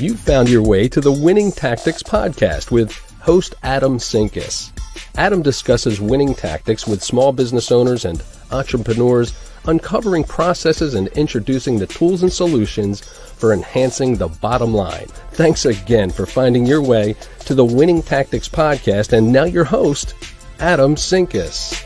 You found your way to the Winning Tactics podcast with host Adam Sinkus. Adam discusses winning tactics with small business owners and entrepreneurs, uncovering processes and introducing the tools and solutions for enhancing the bottom line. Thanks again for finding your way to the Winning Tactics podcast, and now your host, Adam Sinkus.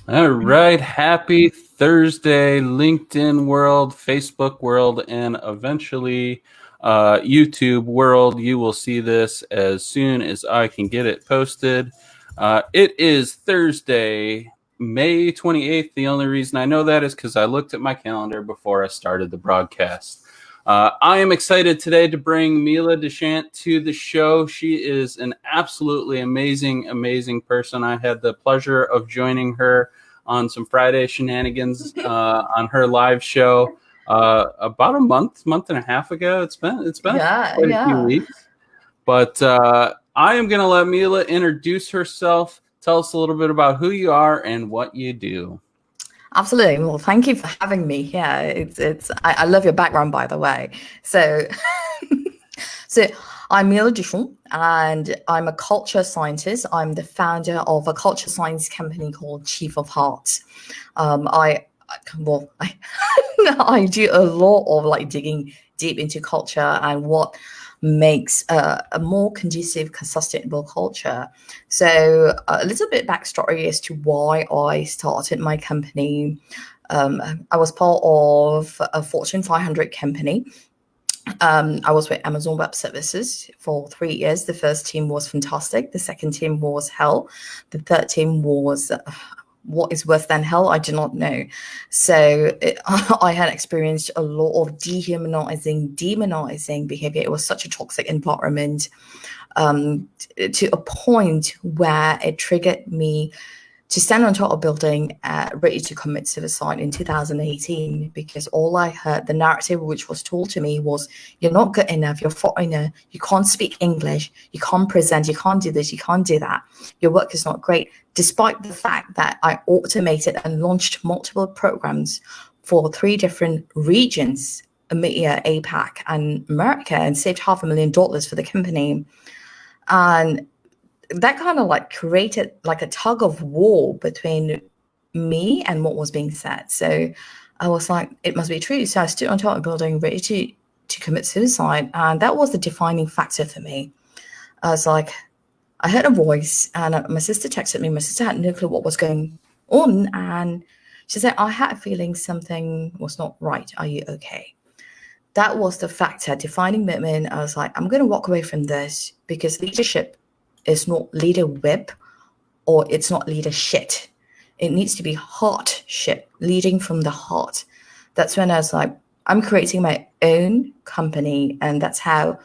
All right. Happy Thursday, LinkedIn world, Facebook world, and eventually YouTube world. You will see this as soon as I can get it posted. It is Thursday, May 28th. The only reason I know that is because I looked at my calendar before I started the broadcast. I am excited today to bring Mila DeChant to the show. She is an absolutely amazing person. I had the pleasure of joining her on some Friday shenanigans on her live show about a month and a half ago. It's been quite a few weeks. But I am going to let Mila introduce herself. Tell us a little bit about who you are and what you do. Absolutely. Well, thank you for having me. Yeah, I love your background, by the way. So I'm Mila DeChant, and I'm a culture scientist. I'm the founder of a culture science company called Chief of Hearts. I do a lot of digging deep into culture and what makes a more conducive, sustainable culture. So a little bit backstory as to why I started my company. I was part of a Fortune 500 company. I was with Amazon Web Services for 3 years. The first team was fantastic. The second team was hell. The third team was what is worse than hell? I do not know. So I had experienced a lot of demonizing behavior. It was such a toxic environment to a point where it triggered me to stand on top of a building ready to commit suicide in 2018, because all I heard, the narrative which was told to me was, you're not good enough, you're a foreigner, you can't speak English, you can't present, you can't do this, you can't do that, your work is not great, despite the fact that I automated and launched multiple programs for 3 different regions, EMEA, APAC, and America, and saved $500,000 for the company. And that kind of created a tug of war between me and what was being said. So I was like, it must be true. So I stood on top of a building ready to commit suicide. And that was the defining factor for me. I was like, I heard a voice, and my sister texted me. My sister had no clue what was going on. And she said, I had a feeling something was not right. Are you okay? That was the factor, defining moment. I was like, I'm going to walk away from this, because leadership is not leader whip, or it's not leader shit. It needs to be heart shit, leading from the heart. That's when I was like, I'm creating my own company. And that's how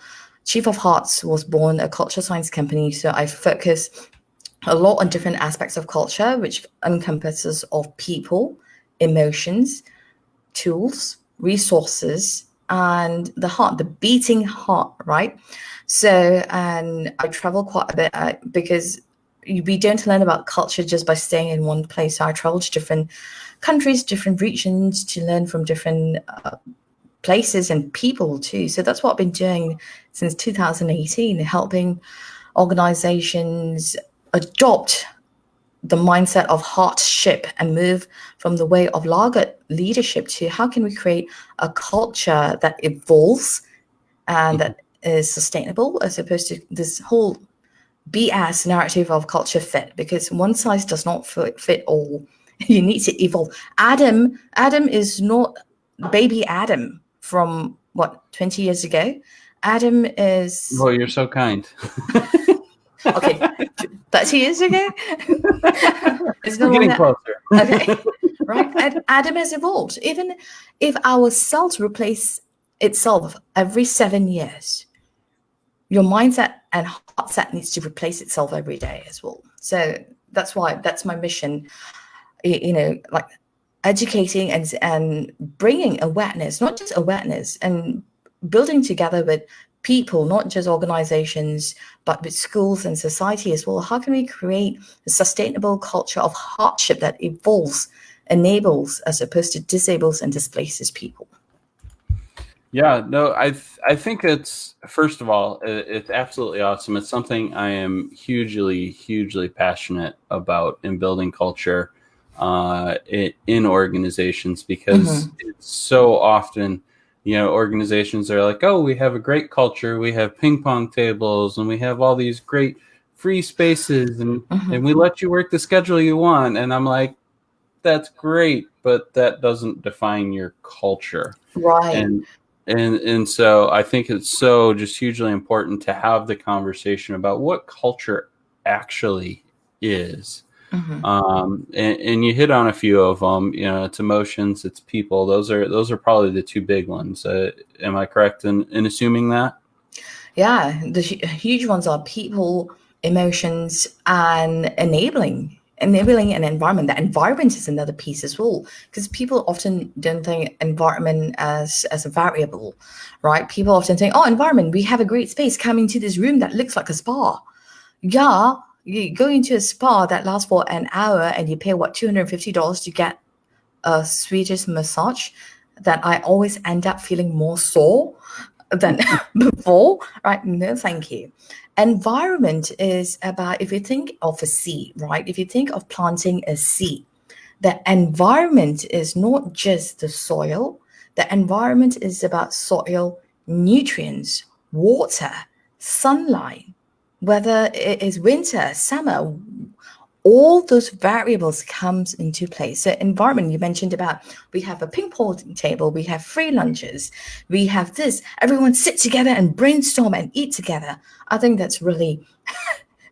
Chief of Hearts was born, a culture science company. So I focus a lot on different aspects of culture, which encompasses of people, emotions, tools, resources, and the heart, the beating heart, right? So, and I travel quite a bit because we don't learn about culture just by staying in one place. So I travel to different countries, different regions, to learn from different places and people too. So that's what I've been doing since 2018, helping organizations adopt the mindset of heartship and move from the way of laggard leadership to how can we create a culture that evolves and that is sustainable, as opposed to this whole BS narrative of culture fit, because one size does not fit all. You need to evolve. Adam is not baby Adam from 20 years ago. Adam is... Oh, you're so kind. Okay, 30 years ago? It's no getting longer... closer. Okay, right? Adam has evolved. Even if our cells replace itself every 7 years, your mindset and heart set needs to replace itself every day as well. So that's my mission, educating and bringing awareness, not just awareness, and building together with people, not just organizations, but with schools and society as well. How can we create a sustainable culture of hardship that evolves, enables, as opposed to disables and displaces people? Yeah, no, I think it's, first of all, it's absolutely awesome. It's something I am hugely passionate about in building culture in organizations, because it's so often, organizations are like, oh, we have a great culture, we have ping pong tables, and we have all these great free spaces, and we let you work the schedule you want. And I'm like, that's great, but that doesn't define your culture. Right. And so I think it's so just hugely important to have the conversation about what culture actually is. And you hit on a few of them. It's emotions, it's people. Those are probably the two big ones. Am I correct in assuming that? Yeah, the huge ones are people, emotions, and enabling an environment. The environment is another piece as well, because people often don't think environment as a variable, right? People often think, oh, environment, we have a great space, come into this room that looks like a spa. Yeah, you go into a spa that lasts for an hour and you pay $250 to get a Swedish massage, that I always end up feeling more sore than before, right? No, thank you. Environment is about, if you think of a seed, right? If you think of planting a seed, the environment is not just the soil. The environment is about soil, nutrients, water, sunlight, whether it is winter, summer, all those variables comes into play. So environment, you mentioned about, we have a ping pong table, we have free lunches, we have this, everyone sit together and brainstorm and eat together. I think that's really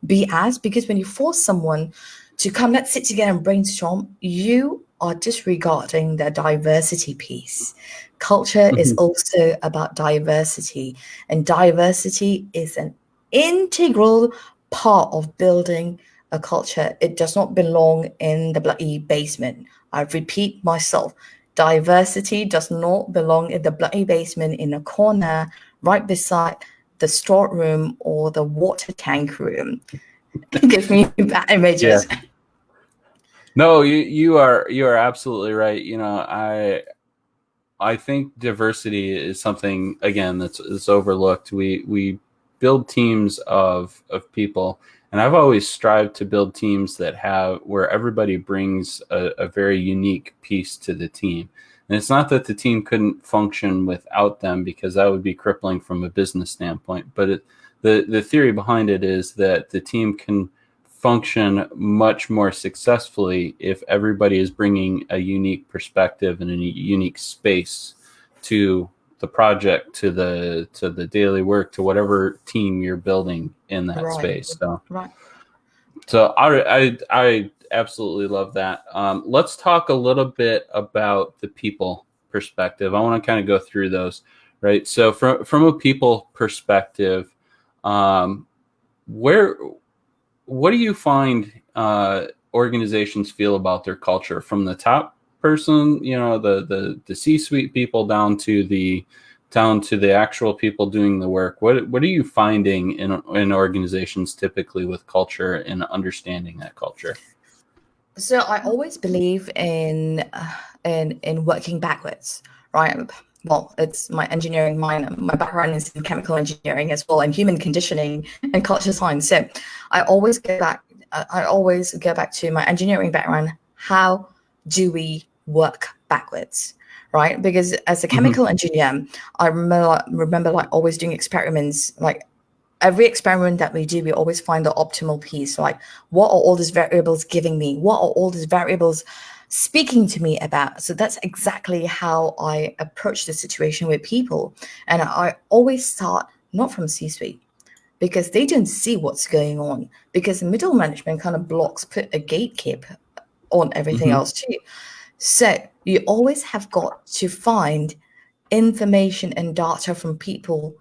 BS, because when you force someone to come, let's sit together and brainstorm, you are disregarding the diversity piece. Culture is also about diversity, and diversity is an integral part of building a culture. It does not belong in the bloody basement. I repeat myself. Diversity does not belong in the bloody basement in a corner right beside the storeroom or the water tank room. It gives me bad images. Yeah. No, you are absolutely right. I think diversity is something, again, that's overlooked. We build teams of people, and I've always strived to build teams where everybody brings a very unique piece to the team. And it's not that the team couldn't function without them, because that would be crippling from a business standpoint. But the theory behind it is that the team can function much more successfully if everybody is bringing a unique perspective and a unique space to the project, to the daily work, to whatever team you're building in that space. So I absolutely love that. Let's talk a little bit about the people perspective. I want to kind of go through those, right? So from a people perspective, what do you find organizations feel about their culture, from the top person, the C-suite people, down to the actual people doing the work? What are you finding in organizations typically with culture and understanding that culture? So I always believe in working backwards, right? Well, it's my engineering mind. My background is in chemical engineering as well, and human conditioning and culture science. So I always go back to my engineering background. How do we work backwards, right? Because as a chemical engineer, I remember like always doing experiments. Like every experiment that we do, we always find the optimal piece. Like, what are all these variables giving me? What are all these variables speaking to me about? So that's exactly how I approach the situation with people. And I always start not from C-suite, because they don't see what's going on, because middle management kind of put a gatekeeper on everything else too. So you always have got to find information and data from people,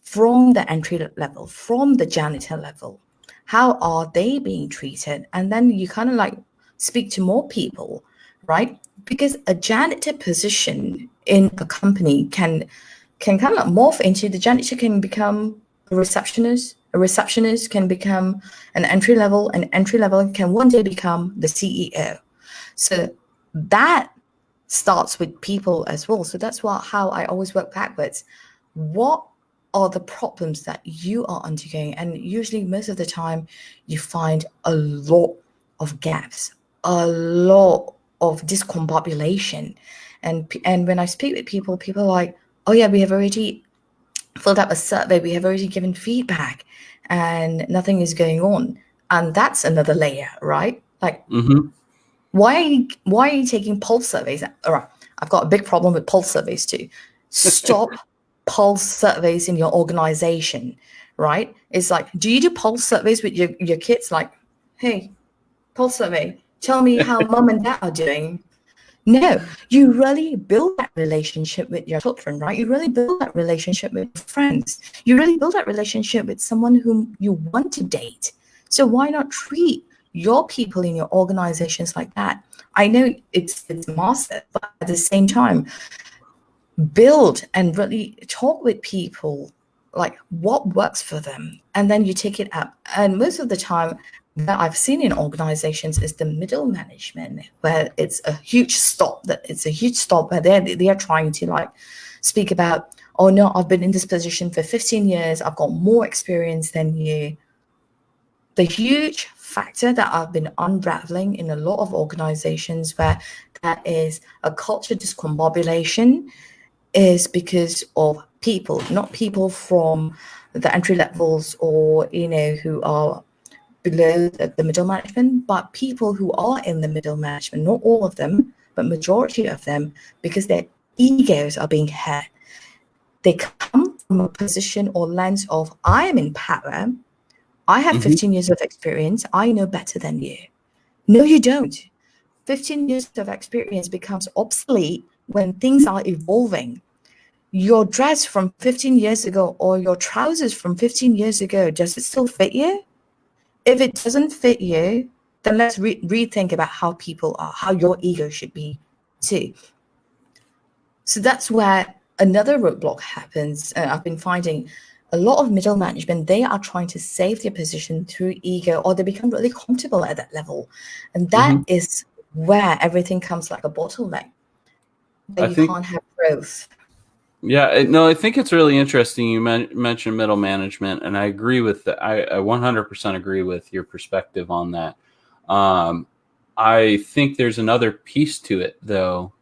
from the entry level, from the janitor level. How are they being treated? And then you kind of like speak to more people, right? Because a janitor position in a company can can kind of morph into the janitor can become a receptionist. A receptionist can become an entry level. An entry level can one day become the CEO. So that starts with people as well. So that's how I always work backwards. What are the problems that you are undergoing? And usually most of the time you find a lot of gaps, a lot of discombobulation. And when I speak with people are like, oh yeah, we have already filled out a survey, we have already given feedback, and nothing is going on. And that's another layer, right? Like, why are you taking pulse surveys? All right, I've got a big problem with pulse surveys too. Stop pulse surveys in your organization, right? It's like, do you do pulse surveys with your kids? Like, hey, pulse survey, tell me how mom and dad are doing. No, you really build that relationship with your children, right? You really build that relationship with friends. You really build that relationship with someone whom you want to date. So why not treat your people in your organizations like that? I know it's massive, but at the same time, build and really talk with people like what works for them, and then you take it up. And most of the time that I've seen in organizations is the middle management, where it's a huge stop where they are trying to like speak about, oh no, I've been in this position for 15 years, I've got more experience than you. The huge factor that I've been unraveling in a lot of organizations where that is a culture discombobulation is because of people, not people from the entry levels or, who are below the middle management, but people who are in the middle management, not all of them, but majority of them, because their egos are being hurt. They come from a position or lens of, I am in power, I have 15 years of experience, I know better than you. No, you don't. 15 years of experience becomes obsolete when things are evolving. Your dress from 15 years ago or your trousers from 15 years ago, does it still fit you? If it doesn't fit you, then let's rethink about how people are, how your ego should be too. So that's where another roadblock happens. I've been finding a lot of middle management, they are trying to save their position through ego, or they become really comfortable at that level. And that is where everything comes like a bottleneck. That you can't have growth. Yeah, no, I think it's really interesting you mentioned middle management, and I agree with that. I 100% agree with your perspective on that. I think there's another piece to it, though,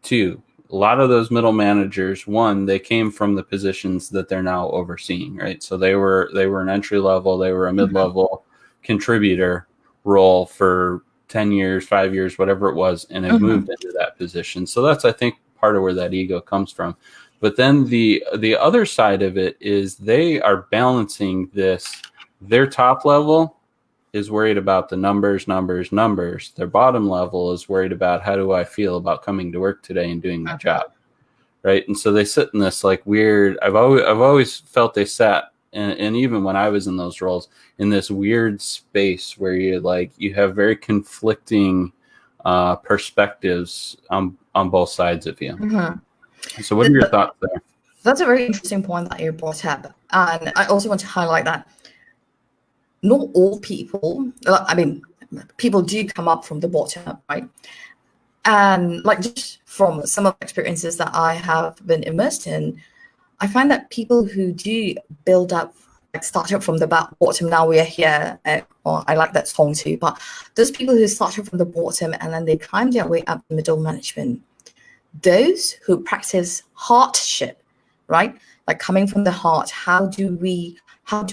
too. A lot of those middle managers, one, they came from the positions that they're now overseeing, right? So they were an entry level, they were a mid-level contributor role for 10 years, 5 years, whatever it was, and have moved into that position. So that's, I think, part of where that ego comes from. But then the other side of it is they are balancing this. Their top level is worried about the numbers. Their bottom level is worried about, how do I feel about coming to work today and doing my job, right? And so they sit in this like weird. I've always felt they sat, and even when I was in those roles, in this weird space where you have very conflicting perspectives on both sides of you. So what are your thoughts there? That's a very interesting point that you brought up. And I also want to highlight that not all people, people do come up from the bottom, right? And like just from some of the experiences that I have been immersed in, I find that people who do build up, like started from the bottom, now we are here, or I like that song too, but those people who started from the bottom and then they climb their way up the middle management, those who practice heartship, right? Like coming from the heart, how do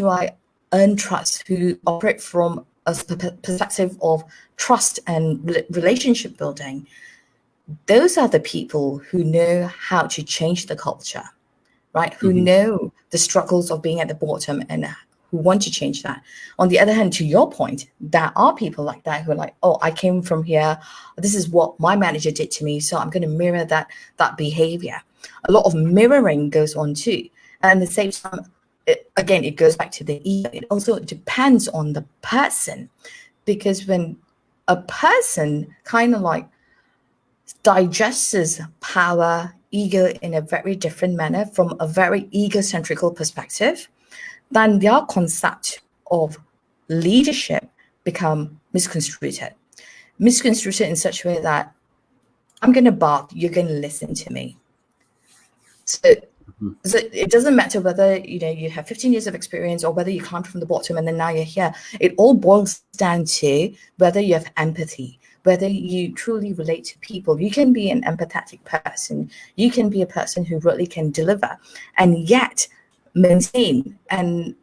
I earn trust, who operate from a perspective of trust and relationship building, those are the people who know how to change the culture, right? Who know the struggles of being at the bottom and who want to change that. On the other hand, to your point, there are people like that who are like, oh, I came from here. This is what my manager did to me, so I'm going to mirror that behavior. A lot of mirroring goes on too. And at the same time, it goes back to the ego. It also depends on the person, because when a person kind of like digests power, ego in a very different manner from a very egocentrical perspective, then their concept of leadership become misconstrued in such a way that I'm going to bark, you're going to listen to me. So it doesn't matter whether you have 15 years of experience or whether you climbed from the bottom and then now you're here. It all boils down to whether you have empathy, whether you truly relate to people. You can be an empathetic person. You can be a person who really can deliver and yet maintain and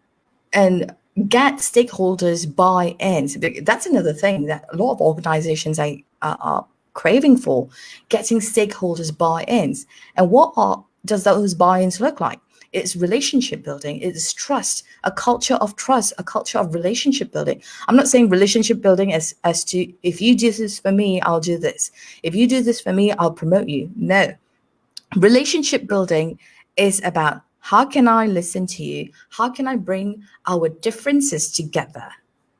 get stakeholders buy-in. So that's another thing that a lot of organizations are craving for, getting stakeholders buy-ins. And what does those buy-ins look like? It's relationship building. It's trust, a culture of trust, a culture of relationship building. I'm not saying relationship building as to, if you do this for me, I'll do this. If you do this for me, I'll promote you. No. Relationship building is about, how can I listen to you? How can I bring our differences together?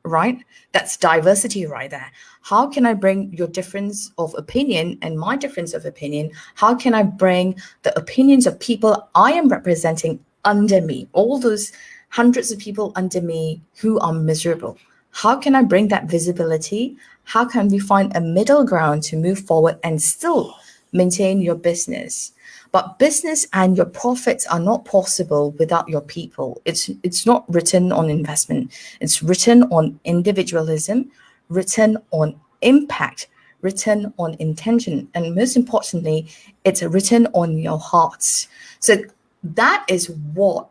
Right? That's diversity right there. How can I bring your difference of opinion and my difference of opinion? How can I bring the opinions of people I am representing under me, all those hundreds of people under me who are miserable? How can I bring that visibility? How can we find a middle ground to move forward and still maintain your business? But business and your profits are not possible without your people. It's not written on investment. It's written on individualism, written on impact, written on intention. And most importantly, it's written on your hearts. So that is what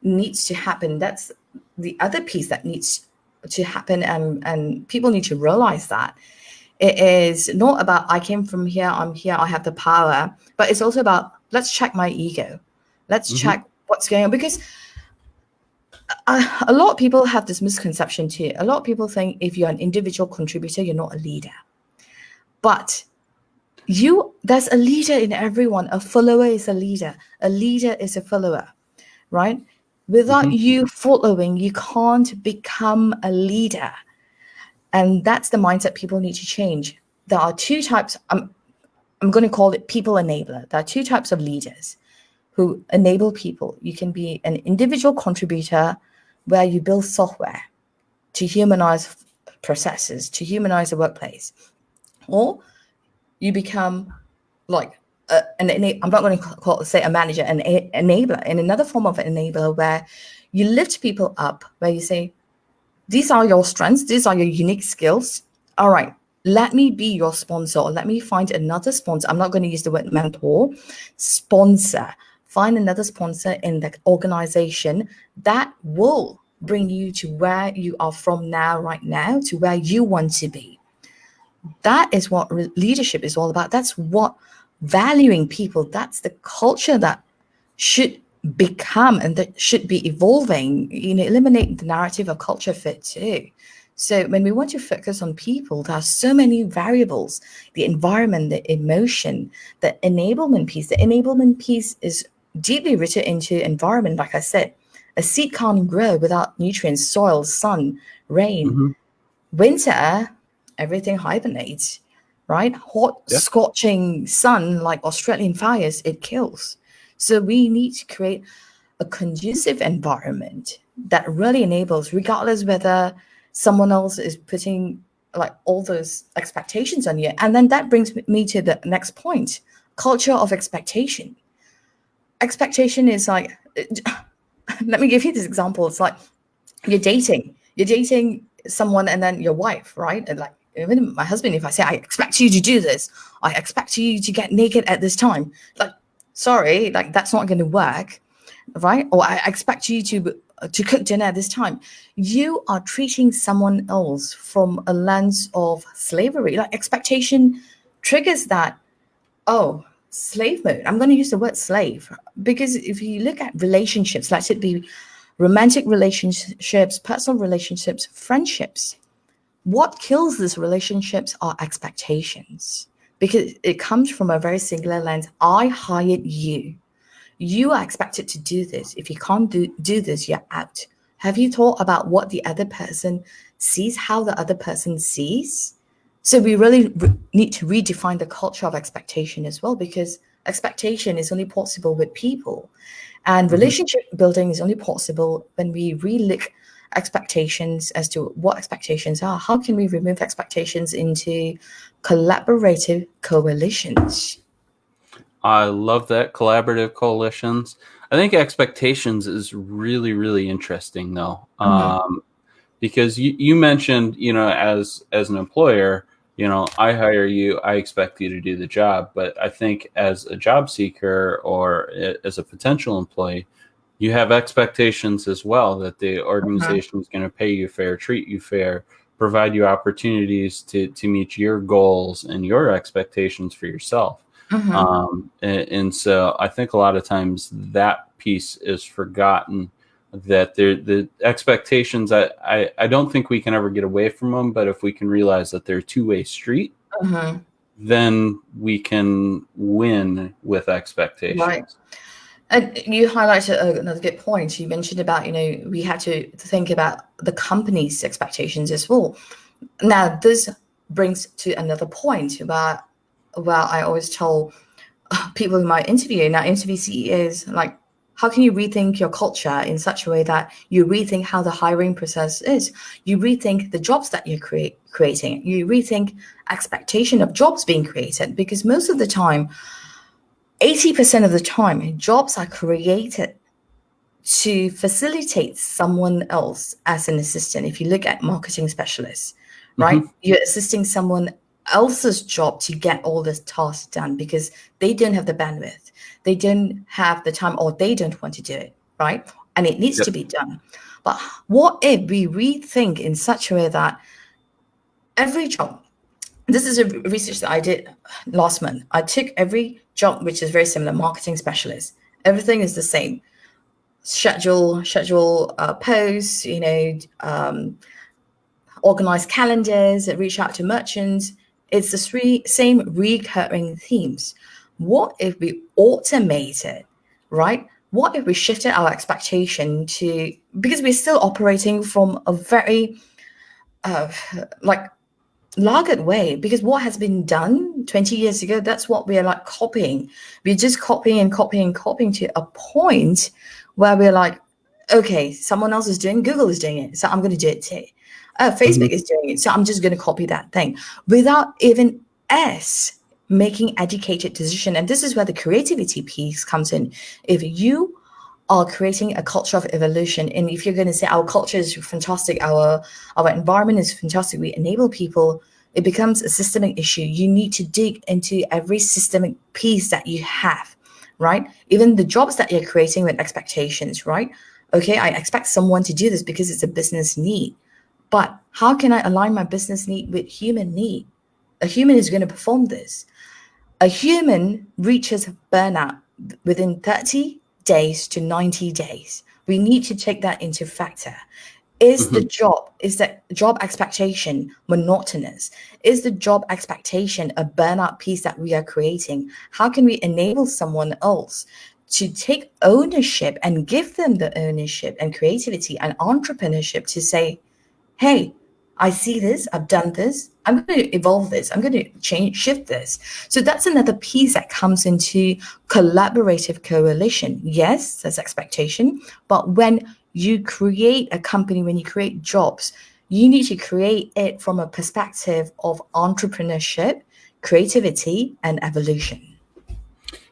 needs to happen. That's the other piece that needs to happen. And people need to realize that. It is not about, I came from here, I'm here, I have the power, but it's also about, let's check my ego. Let's check what's going on. Because a lot of people have this misconception too. A lot of people think if you're an individual contributor, you're not a leader. But there's a leader in everyone. A follower is a leader. A leader is a follower, right? Without you following, you can't become a leader. And that's the mindset people need to change. There are two types. I'm going to call it people enabler. There are two types of leaders who enable people. You can be an individual contributor where you build software to humanize processes, to humanize the workplace. Or you become like I'm not going to say a manager, an enabler, in another form of an enabler where you lift people up, where you say, these are your strengths. These are your unique skills. All right, let me be your sponsor. Or let me find another sponsor. I'm not going to use the word mentor. Sponsor. Find another sponsor in the organization that will bring you to where you are from now, right now, to where you want to be. That is what leadership is all about. That's what valuing people. That's the culture that should become and that should be evolving. Eliminate the narrative of culture fit too. So when we want to focus on people, there are so many variables: the environment, the emotion, the enablement piece. The enablement piece is deeply rooted into environment. Like I said, a seed can't grow without nutrients, soil, sun, rain. Winter, everything hibernates, right? Hot, scorching sun, like Australian fires, it kills. So we need to create a conducive environment that really enables, regardless whether someone else is putting like all those expectations on you. And then that brings me to the next point: culture of expectation. Expectation is like, let me give you this example. It's like you're dating someone, and then your wife, right? And like, even my husband, if I say, I expect you to do this, I expect you to get naked at this time, like, sorry, like that's not going to work, right? Or I expect you to cook dinner at this time. You are treating someone else from a lens of slavery. Like, expectation triggers that, oh, slave mode. I'm going to use the word slave because if you look at relationships, let it be romantic relationships, personal relationships, friendships, what kills these relationships are expectations, because it comes from a very singular lens. I hired you. You are expected to do this. If you can't do this, you're out. Have you thought about what the other person sees, how the other person sees? So we really need to redefine the culture of expectation as well, because expectation is only possible with people. And relationship building is only possible when we relook expectations as to what expectations are. How can we remove expectations into collaborative coalitions? I love that, collaborative coalitions. I think expectations is really, really interesting, though, because you mentioned, as an employer, I hire you, I expect you to do the job. But I think as a job seeker or as a potential employee, you have expectations as well that the organization is going to pay you fair, treat you fair, provide you opportunities to meet your goals and your expectations for yourself. And so I think a lot of times that piece is forgotten, that the expectations, I don't think we can ever get away from them, but if we can realize that they're a two-way street, then we can win with expectations. Right. And you highlighted another good point. You mentioned about, we had to think about the company's expectations as well. Now, this brings to another point where I always tell people in my interview, and I interview CEOs, like, how can you rethink your culture in such a way that you rethink how the hiring process is? You rethink the jobs that you're creating. You rethink expectation of jobs being created, because most of the time, 80% of the time, jobs are created to facilitate someone else as an assistant. If you look at marketing specialists, right? You're assisting someone else's job to get all this tasks done because they don't have the bandwidth, they don't have the time, or they don't want to do it, right? And it needs to be done. But what if we rethink in such a way that every job, this is a research that I did last month. I took every job which is very similar, marketing specialist. Everything is the same. Schedule posts, organize calendars, reach out to merchants. It's the same recurring themes. What if we automated, right? What if we shifted our expectation to, because we're still operating from a very laggard way, because what has been done 20 years ago, that's what we are like copying. We're just copying to a point where we're like, okay, someone else is doing, Google is doing it, so I'm going to do it too. Facebook is doing it, so I'm just going to copy that thing without even us making educated decision. And this is where the creativity piece comes in. If you are creating a culture of evolution, and if you're going to say our culture is fantastic, our environment is fantastic, we enable people, it becomes a systemic issue. You need to dig into every systemic piece that you have, right? Even the jobs that you're creating with expectations, right? Okay, I expect someone to do this because it's a business need. But how can I align my business need with human need? A human is going to perform this. A human reaches burnout within 30 days to 90 days. We need to take that into factor. Is the job expectation monotonous? Is the job expectation a burnout piece that we are creating? How can we enable someone else to take ownership and give them the ownership and creativity and entrepreneurship to say, hey, I see this, I've done this, I'm going to evolve this, I'm going to shift this. So that's another piece that comes into collaborative coalition. Yes, there's expectation, but when you create a company, when you create jobs, you need to create it from a perspective of entrepreneurship, creativity, and evolution.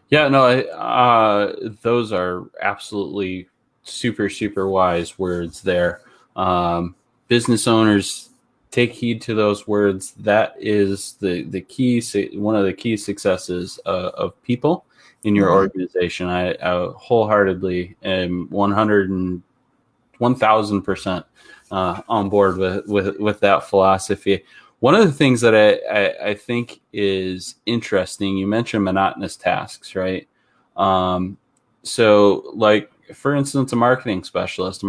Yeah, no, those are absolutely super, super wise words there. Business owners, take heed to those words. That is the key, one of the key successes of people in your organization. I wholeheartedly am 1000% on board with that philosophy. One of the things that I think is interesting, you mentioned monotonous tasks, right? So like, for instance, a marketing specialist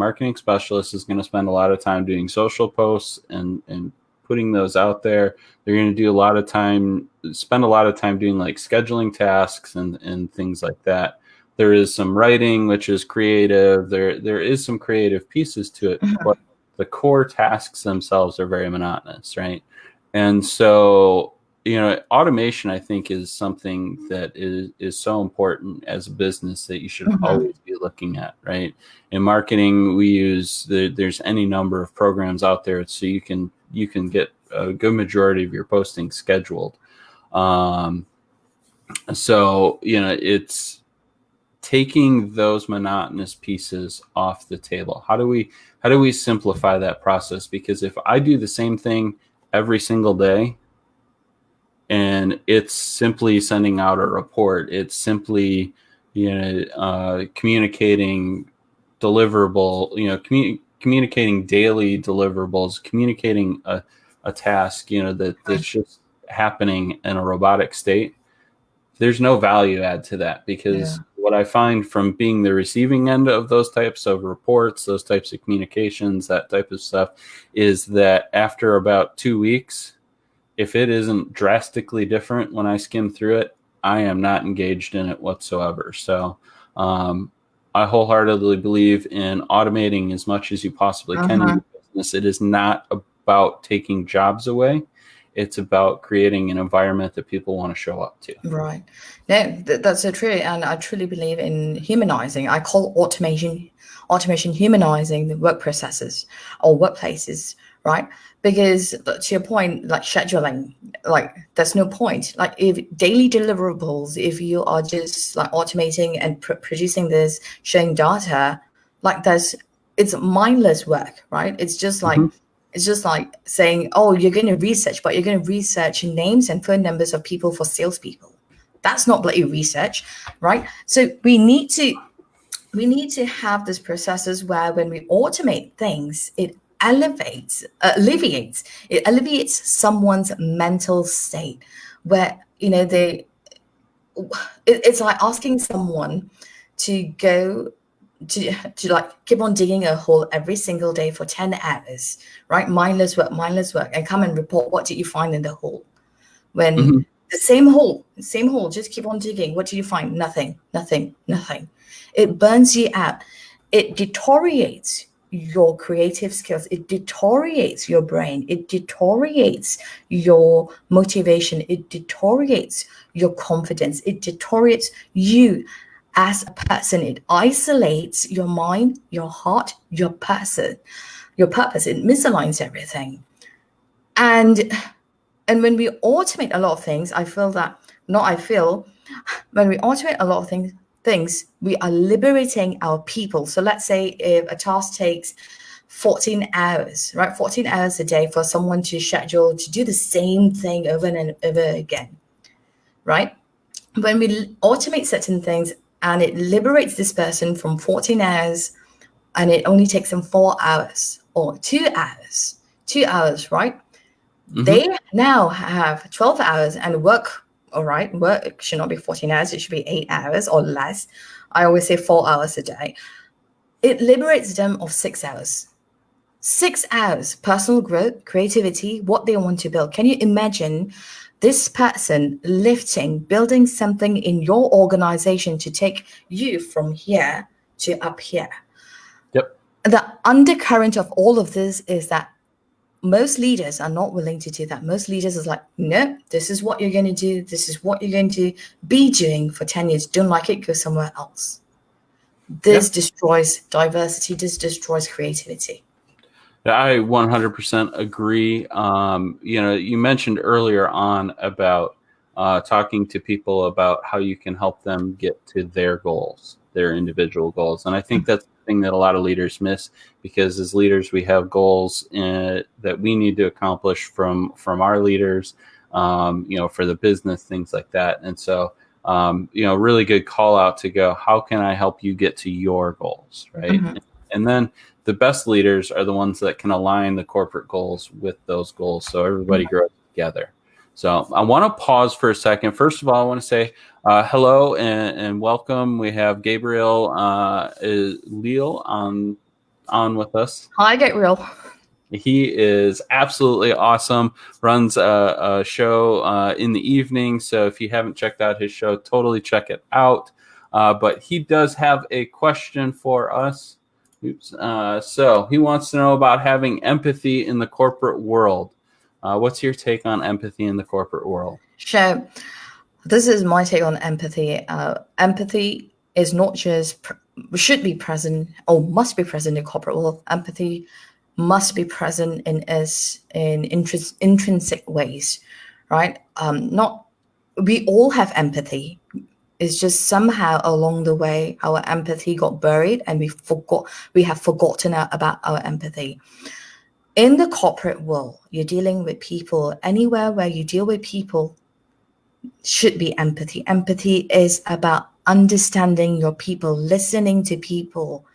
is going to spend a lot of time doing social posts and putting those out there. They're going to spend a lot of time doing like scheduling tasks and things like that. There is some writing, which is creative. There is some creative pieces to it, but the core tasks themselves are very monotonous, right? And so automation, I think, is something that is so important as a business that you should Mhm. always be looking at, right? In marketing, we use there's any number of programs out there, so you can get a good majority of your postings scheduled. So it's taking those monotonous pieces off the table. How do we simplify that process? Because if I do the same thing every single day, and it's simply sending out a report, it's simply communicating communicating daily deliverables, communicating a task that's just happening in a robotic state, there's no value add to that. Because what I find from being the receiving end of those types of reports, those types of communications, that type of stuff, is that after about 2 weeks, if it isn't drastically different when I skim through it, I am not engaged in it whatsoever. So I wholeheartedly believe in automating as much as you possibly can in your business. It is not about taking jobs away. It's about creating an environment that people want to show up to. Right. No, that's so true. And I truly believe in humanizing. I call automation humanizing the work processes or workplaces, right? Because to your point, like scheduling, like there's no point. Like if daily deliverables, if you are just like automating and producing this, showing data, like it's mindless work, right? It's just like it's just like saying, oh, you're going to research, but you're going to research names and phone numbers of people for salespeople. That's not bloody research, right? So we need to have these processes where when we automate things, it alleviates someone's mental state, where it's like asking someone to go to like keep on digging a hole every single day for 10 hours, right? Mindless work, and come and report what did you find in the hole. When the same hole, just keep on digging. What do you find? Nothing. It burns you out. It deteriorates your creative skills. It deteriorates your brain. It deteriorates your motivation. It deteriorates your confidence. It deteriorates you as a person. It isolates your mind, your heart, your person, your purpose. It misaligns everything. And when we automate a lot of things, when we automate a lot of things, we are liberating our people. So let's say if a task takes 14 hours, right? 14 hours a day for someone to schedule to do the same thing over and over again, right? When we automate certain things and it liberates this person from 14 hours and it only takes them 4 hours or 2 hours, right? They now have 12 hours and work. All right, work should not be 14 hours. It should be 8 hours or less. I always say 4 hours a day. It liberates them of 6 hours. 6 hours, personal growth, creativity, what they want to build. Can you imagine this person building something in your organization to take you from here to up here? Yep. The undercurrent of all of this is that most leaders are not willing to do that. Most leaders is like, no, this is what you're going to do. This is what you're going to be doing for 10 years. Don't like it, go somewhere else. This destroys diversity. This destroys creativity. I 100% agree. You mentioned earlier on about talking to people about how you can help them get to their goals, their individual goals. And I think that's the thing that a lot of leaders miss, because as leaders, we have goals that we need to accomplish from our leaders, for the business, things like that. And so, really good call out to go, how can I help you get to your goals, right? And then the best leaders are the ones that can align the corporate goals with those goals, so everybody grows together. So I want to pause for a second. First of all, I want to say hello and welcome. We have Gabriel Leal on with us. Hi, Gabriel. He is absolutely awesome. Runs a show in the evening. So if you haven't checked out his show, totally check it out. But he does have a question for us. So he wants to know about having empathy in the corporate world. What's your take on empathy in the corporate world? Sure. This is my take on empathy. Empathy is not just should be present or must be present in corporate world. Empathy must be present in us in intrinsic ways, right? Not we all have empathy. It's just somehow along the way our empathy got buried and we have forgotten about our empathy. In the corporate world, you're dealing with people. Anywhere where you deal with people should be empathy. Empathy is about understanding your people, listening to people,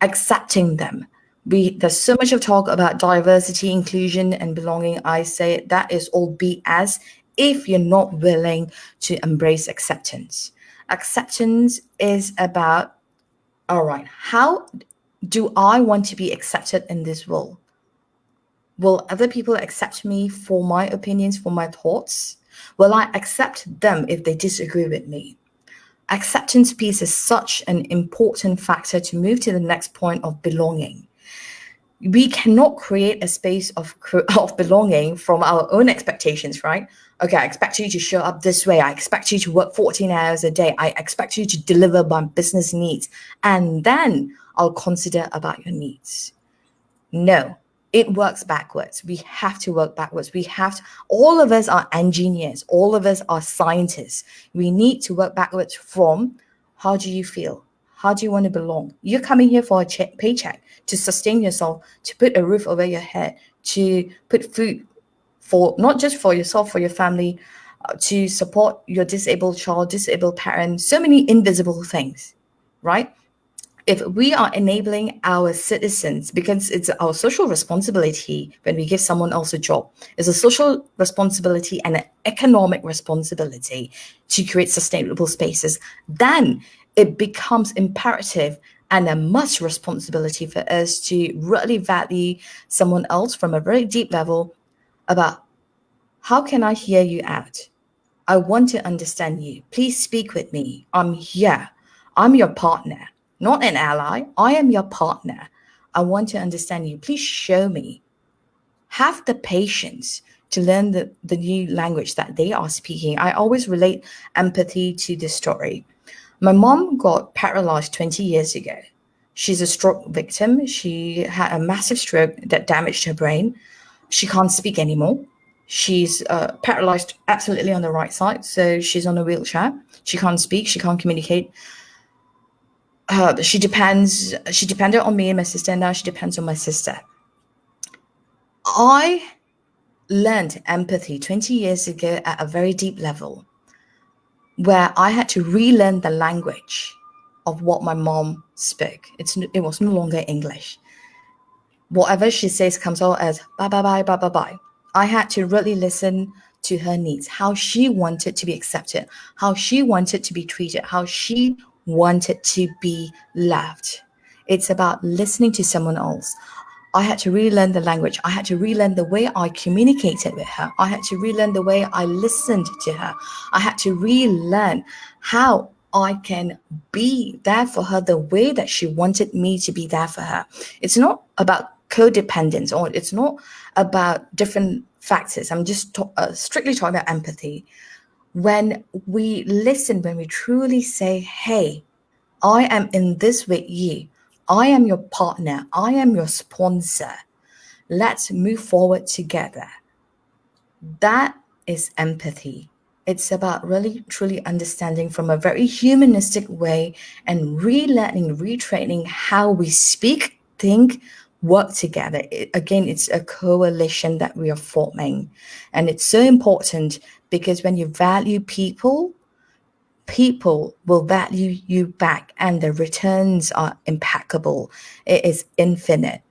accepting them. There's so much of talk about diversity, inclusion, and belonging. I say that is all BS if you're not willing to embrace acceptance. Acceptance is about, all right, how do I want to be accepted in this world? Will other people accept me for my opinions, for my thoughts? Will I accept them if they disagree with me? Acceptance piece is such an important factor to move to the next point of belonging. We cannot create a space of belonging from our own expectations, right? Okay, I expect you to show up this way. I expect you to work 14 hours a day. I expect you to deliver my business needs. And then I'll consider about your needs. No, it works backwards. We have to work backwards. All of us are engineers. All of us are scientists. We need to work backwards from how do you feel? How do you want to belong? You're coming here for a paycheck to sustain yourself, to put a roof over your head, to put food for not just for yourself, for your family, to support your disabled child, disabled parent, so many invisible things, right? If we are enabling our citizens, because it's our social responsibility when we give someone else a job, it's a social responsibility and an economic responsibility to create sustainable spaces, then it becomes imperative and a must responsibility for us to really value someone else from a very deep level about how can I hear you out? I want to understand you. Please speak with me. I'm here. I'm your partner, not an ally. I am your partner. I want to understand you. Please show me. Have the patience to learn the new language that they are speaking. I always relate empathy to this story. My mom got paralyzed 20 years ago. She's a stroke victim. She had a massive stroke that damaged her brain. She can't speak anymore. She's paralyzed absolutely on the right side, so she's on a wheelchair. She can't speak. She can't communicate. She depended on me and my sister, and now she depends on my sister. I learned empathy 20 years ago at a very deep level, where I had to relearn the language of what my mom spoke. It was no longer English. Whatever she says comes out as bye, bye, bye, bye, bye, bye. I had to really listen to her needs, how she wanted to be accepted, how she wanted to be treated, how she wanted to be loved. It's about listening to someone else. I had to relearn the language. I had to relearn the way I communicated with her. I had to relearn the way I listened to her. I had to relearn how I can be there for her the way that she wanted me to be there for her. It's not about codependence, or it's not about different factors. I'm just strictly talking about empathy. When we listen, when we truly say, hey, I am in this with you. I am your partner. I am your sponsor. Let's move forward together. That is empathy. It's about really, truly understanding from a very humanistic way and relearning, retraining how we speak, think, work together. It's a coalition that we are forming. And it's so important because when you value people, people will value you back, and the returns are impeccable. It is infinite.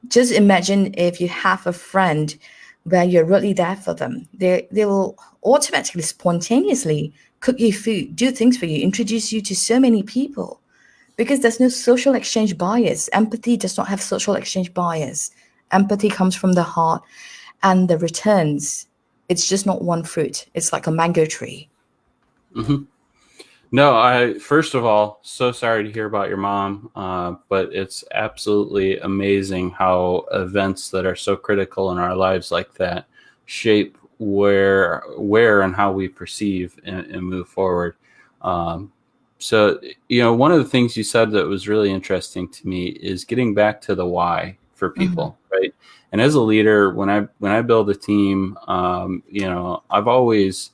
Just imagine if you have a friend where you're really there for them. They will automatically, spontaneously cook you food, do things for you, introduce you to so many people, because there's no social exchange bias. Empathy does not have social exchange bias. Empathy comes from the heart, and the returns, it's just not one fruit. It's like a mango tree. Mm-hmm. No, first of all, so sorry to hear about your mom, but it's absolutely amazing how events that are so critical in our lives like that shape where and how we perceive and move forward. So, one of the things you said that was really interesting to me is getting back to the why for people, right? And as a leader, when I build a team, I've always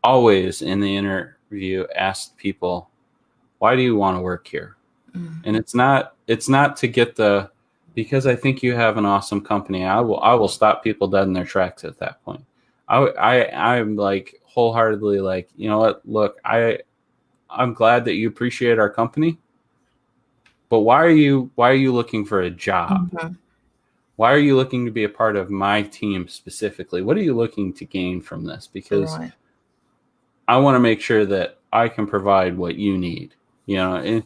in the interview asked people, why do you want to work here? And it's not to get because I think you have an awesome company. I will stop people dead in their tracks at that point. I'm like wholeheartedly like, you know what, look, I'm glad that you appreciate our company, but why are you looking for a job? Why are you looking to be a part of my team specifically? What are you looking to gain from this? Because I want to make sure that I can provide what you need, and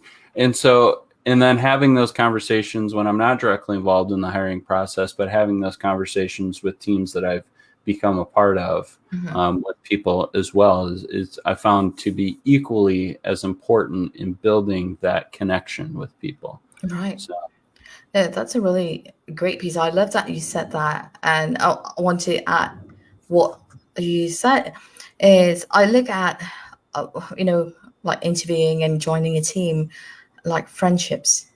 then having those conversations when I'm not directly involved in the hiring process, but having those conversations with teams that I've become a part of, with people as well is I found to be equally as important in building that connection with people. Right. So. Yeah, that's a really great piece. I love that you said that. And I want to add what you said is I look at, like interviewing and joining a team, like friendships,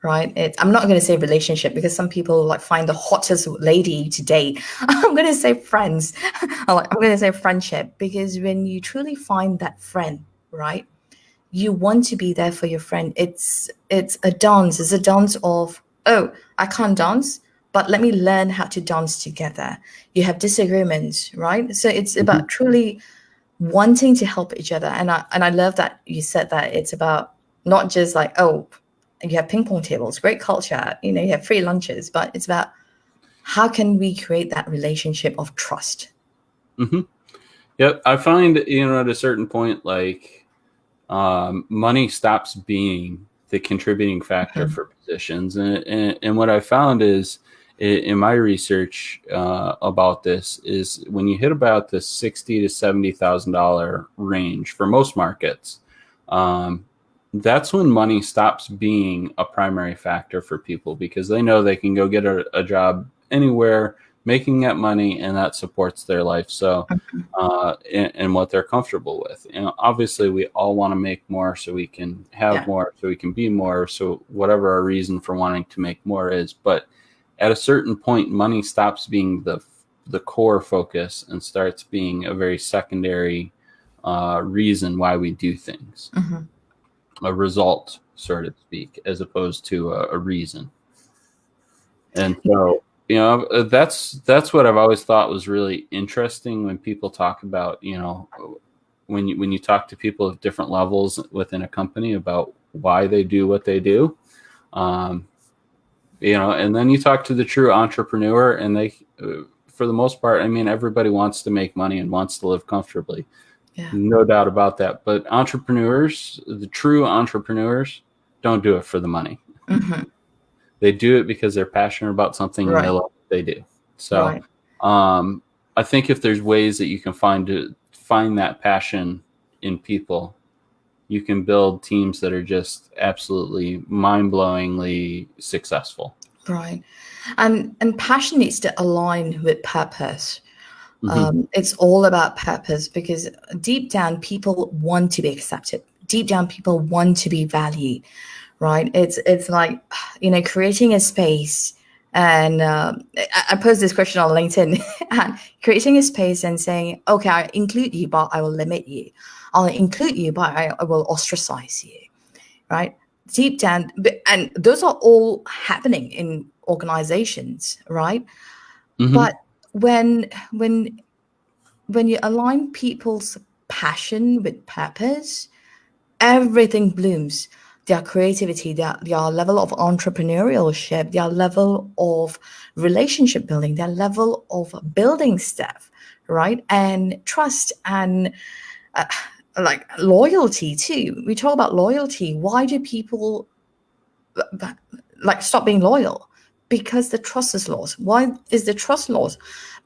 right? I'm not going to say relationship because some people like find the hottest lady to date. I'm going to say friends. I'm going to say friendship, because when you truly find that friend, right, you want to be there for your friend. It's a dance. It's a dance of, oh, I can't dance, but let me learn how to dance together. You have disagreements, right? So it's about truly wanting to help each other. And I love that you said that it's about not just like, oh, you have ping pong tables, great culture, you have free lunches, but it's about how can we create that relationship of trust? Yep. I find, at a certain point, like money stops being the contributing factor for positions. And what I found is in my research about this is when you hit about the $60,000 to $70,000 range for most markets, that's when money stops being a primary factor for people, because they know they can go get a job anywhere making that money, and that supports their life. So, and what they're comfortable with. Obviously we all want to make more so we can have more, so we can be more. So whatever our reason for wanting to make more is, but at a certain point, money stops being the core focus and starts being a very secondary reason why we do things. A result, so to speak, as opposed to a reason. And so, that's what I've always thought was really interesting when people talk about, when you talk to people of different levels within a company about why they do what they do, and then you talk to the true entrepreneur, and they, for the most part, I mean, everybody wants to make money and wants to live comfortably. No doubt about that. But entrepreneurs, the true entrepreneurs, don't do it for the money. They do it because they're passionate about something and they love what they do. So I think if there's ways that you can find that passion in people, you can build teams that are just absolutely mind-blowingly successful. Right. And passion needs to align with purpose. It's all about purpose, because deep down people want to be accepted. Deep down people want to be valued, right? It's like, creating a space. And I posed this question on LinkedIn, and creating a space and saying, okay, I include you, but I will limit you. I'll include you, but I will ostracize you, right? Deep down, and those are all happening in organizations, right? But when you align people's passion with purpose, everything blooms. Their creativity, their level of entrepreneurship, their level of relationship building, their level of building stuff, right? And trust and like loyalty too. We talk about loyalty. Why do people like stop being loyal? Because the trust is lost. Why is the trust lost?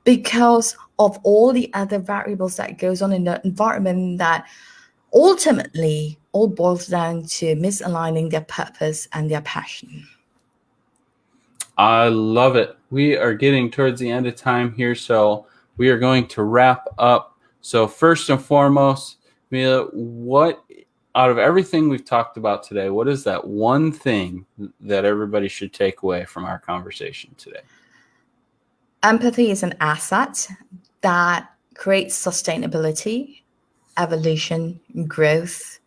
Because of all the other variables that goes on in the environment that ultimately all boils down to misaligning their purpose and their passion. I love it. We are getting towards the end of time here, so we are going to wrap up. So first and foremost, Mila, what out of everything we've talked about today, what is that one thing that everybody should take away from our conversation today? Empathy is an asset that creates sustainability, evolution, growth,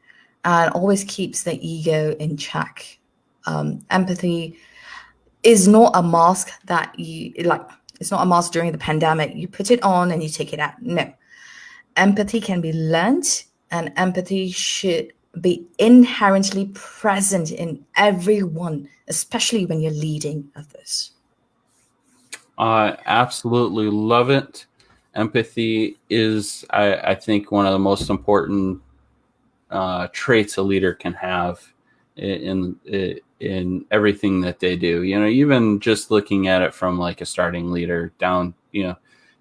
and always keeps the ego in check. Empathy is not a mask that you like. It's not a mask during the pandemic. You put it on and you take it out. No. Empathy can be learned, and empathy should be inherently present in everyone, especially when you're leading others. I absolutely love it. Empathy is, I think, one of the most important traits a leader can have in everything that they do. You know, even just looking at it from like a starting leader down, you know,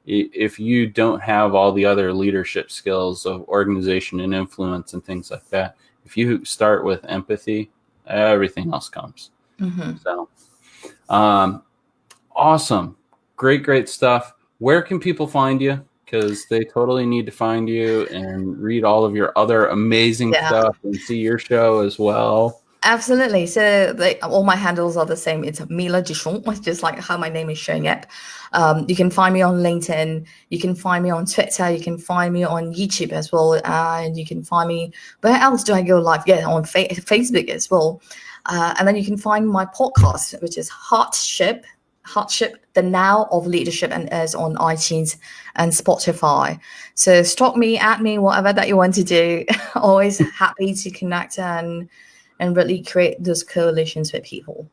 if you don't have all the other leadership skills of organization and influence and things like that, if you start with empathy, everything else comes. So, awesome. Great stuff. Where can people find you? Because they totally need to find you and read all of your other amazing stuff and see your show as well. Absolutely. So all my handles are the same. It's Mila DeChant, just like how my name is showing up. You can find me on LinkedIn. You can find me on Twitter. You can find me on YouTube as well. And you can find me, where else do I go live? Yeah, on Facebook as well. And then you can find my podcast, which is Heartship, the Now of Leadership, and is on iTunes and Spotify. So stalk me, at me, whatever that you want to do. Always happy to connect and really create those coalitions with people.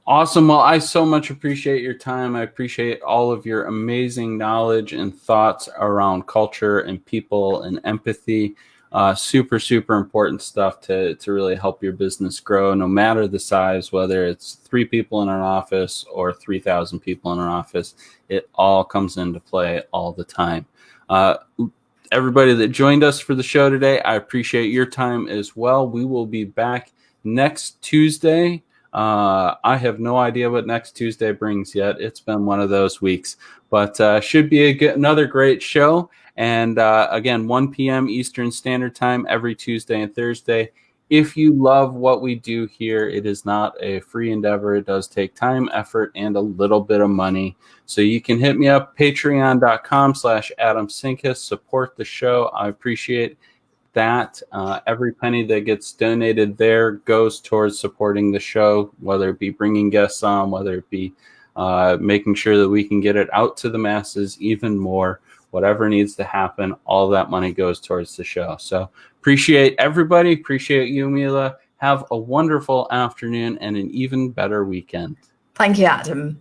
Awesome. Well, I so much appreciate your time. I appreciate all of your amazing knowledge and thoughts around culture and people and empathy. Super important stuff to really help your business grow, no matter the size, whether it's 3 people in an office or 3,000 people in an office. It all comes into play all the time. Everybody that joined us for the show today, I appreciate your time as well. We will be back next Tuesday. I have no idea what next Tuesday brings yet. It's been one of those weeks, but should be another great show. And again, 1 p.m. Eastern Standard Time every Tuesday and Thursday. If you love what we do here, it is not a free endeavor. It does take time, effort, and a little bit of money. So you can hit me up, patreon.com/Adam Sinkus. Support the show. I appreciate that. Every penny that gets donated there goes towards supporting the show, whether it be bringing guests on, whether it be making sure that we can get it out to the masses even more. Whatever needs to happen, all that money goes towards the show. So appreciate everybody. Appreciate you, Mila. Have a wonderful afternoon and an even better weekend. Thank you, Adam.